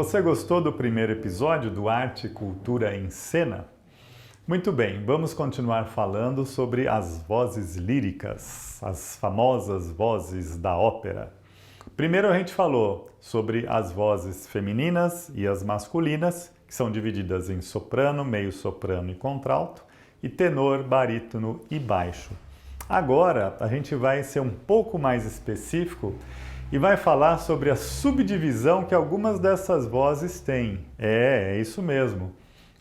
você gostou do primeiro episódio do Arte e Cultura em Cena? Muito bem, vamos continuar falando sobre as vozes líricas, as famosas vozes da ópera. Primeiro a gente falou sobre as vozes femininas e as masculinas, que são divididas em soprano, meio-soprano e contralto, e tenor, barítono e baixo. Agora a gente vai ser um pouco mais específico e vai falar sobre a subdivisão que algumas dessas vozes têm. É isso mesmo.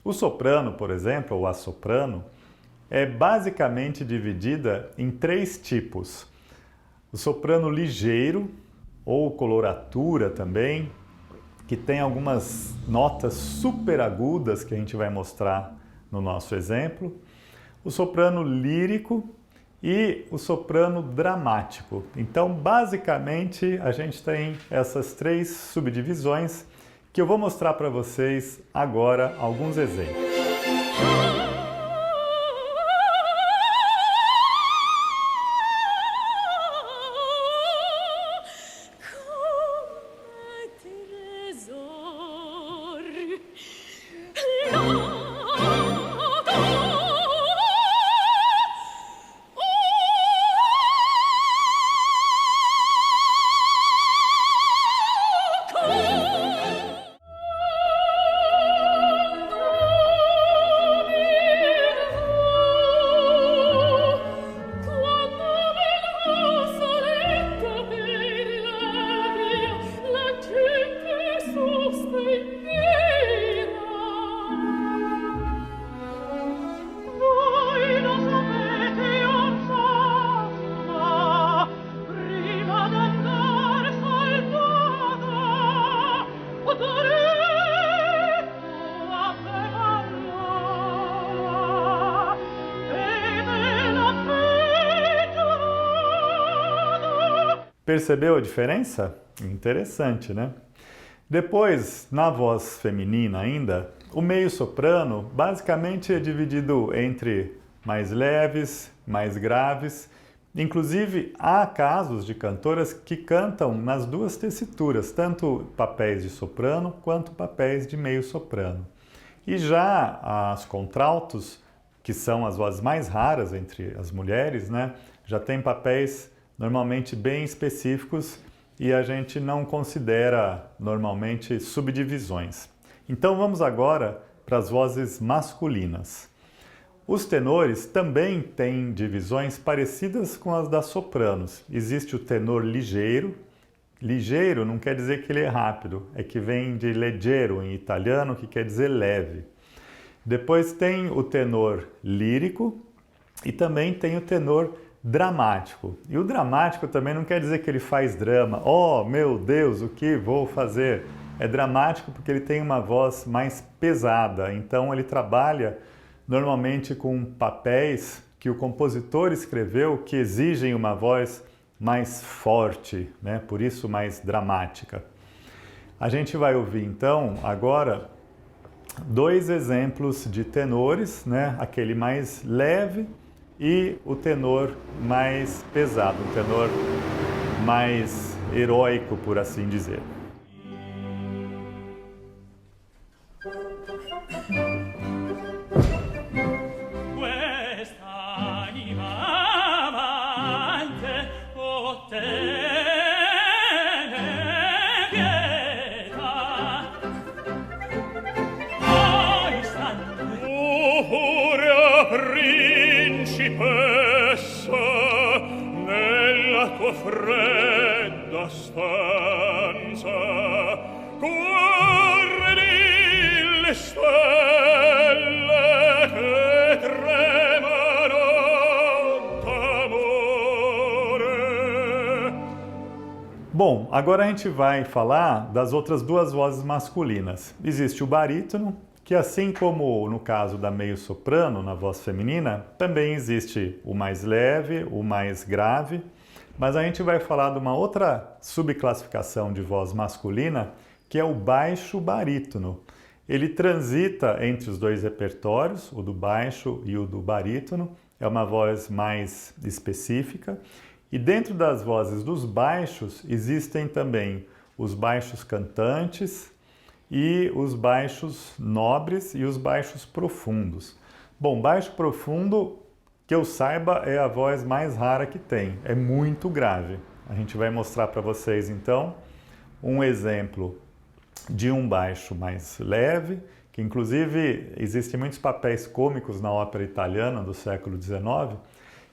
O soprano, por exemplo, ou a soprano, é basicamente dividida em 3 tipos. O soprano ligeiro, ou coloratura também, que tem algumas notas super agudas que a gente vai mostrar no nosso exemplo. O soprano lírico e o soprano dramático. Então, basicamente, a gente tem essas 3 subdivisões que eu vou mostrar para vocês agora alguns exemplos. Percebeu a diferença? Interessante, né? Depois, na voz feminina ainda, o meio-soprano basicamente é dividido entre mais leves, mais graves. Inclusive, há casos de cantoras que cantam nas 2 tessituras, tanto papéis de soprano quanto papéis de meio-soprano. E já as contraltos, que são as vozes mais raras entre as mulheres, né, já tem papéis normalmente bem específicos e a gente não considera normalmente subdivisões. Então vamos agora para as vozes masculinas. Os tenores também têm divisões parecidas com as das sopranos. Existe o tenor ligeiro. Ligeiro não quer dizer que ele é rápido, é que vem de leggero em italiano, que quer dizer leve. Depois tem o tenor lírico e também tem o tenor dramático. E o dramático também não quer dizer que ele faz drama. Oh, meu Deus, o que vou fazer? É dramático porque ele tem uma voz mais pesada. Então ele trabalha normalmente com papéis que o compositor escreveu que exigem uma voz mais forte, né? Por isso mais dramática. A gente vai ouvir então agora 2 exemplos de tenores, né? Aquele mais leve e o tenor mais pesado, o tenor mais heróico, por assim dizer. Fredda stanza guardi le stelle che tremano d'amore. Bom, agora a gente vai falar das outras 2 vozes masculinas. Existe o barítono, que assim como no caso da meio-soprano, na voz feminina, também existe o mais leve, o mais grave. Mas a gente vai falar de uma outra subclassificação de voz masculina, que é o baixo barítono. Ele transita entre os 2 repertórios, o do baixo e o do barítono. É uma voz mais específica. E dentro das vozes dos baixos existem também os baixos cantantes e os baixos nobres e os baixos profundos. Bom, baixo profundo, que eu saiba, é a voz mais rara que tem, é muito grave. A gente vai mostrar para vocês então um exemplo de um baixo mais leve, que inclusive existem muitos papéis cômicos na ópera italiana do século XIX,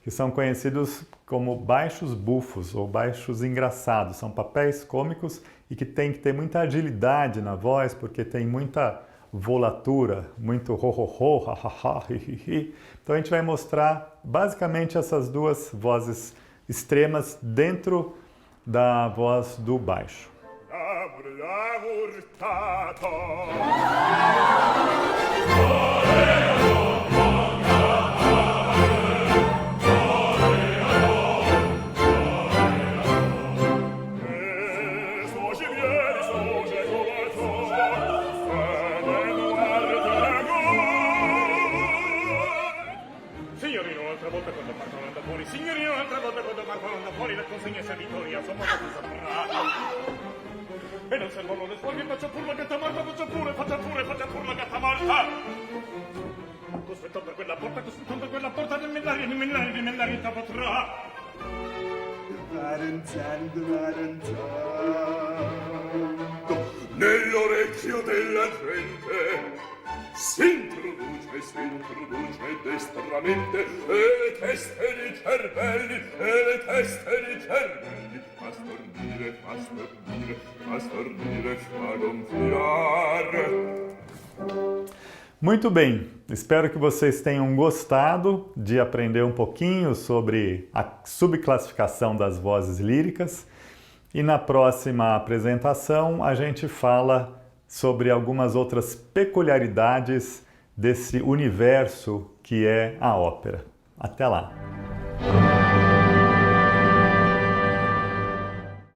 que são conhecidos como baixos bufos ou baixos engraçados. São papéis cômicos e que tem que ter muita agilidade na voz, porque tem muita volatura, muito ho-ho-ho, ha-ha-ha, hi-hi-hi. Então a gente vai mostrar basicamente essas duas vozes extremas dentro da voz do baixo. Signorino, un'altra volta quando marcano da fuori la consegna sia vittoria, sono molto più saprata. E non servono le sfoglie, faccia pure la gatta morta, faccia pure la gatta morta. Cospettando quella porta, nemmell'aria potrà. Nell'orecchio della gente s'introduce destramente e le teste di cervelli fa stornire, fa gonfiare. Muito bem, espero que vocês tenham gostado de aprender um pouquinho sobre a subclassificação das vozes líricas e na próxima apresentação a gente fala sobre algumas outras peculiaridades desse universo que é a ópera. Até lá!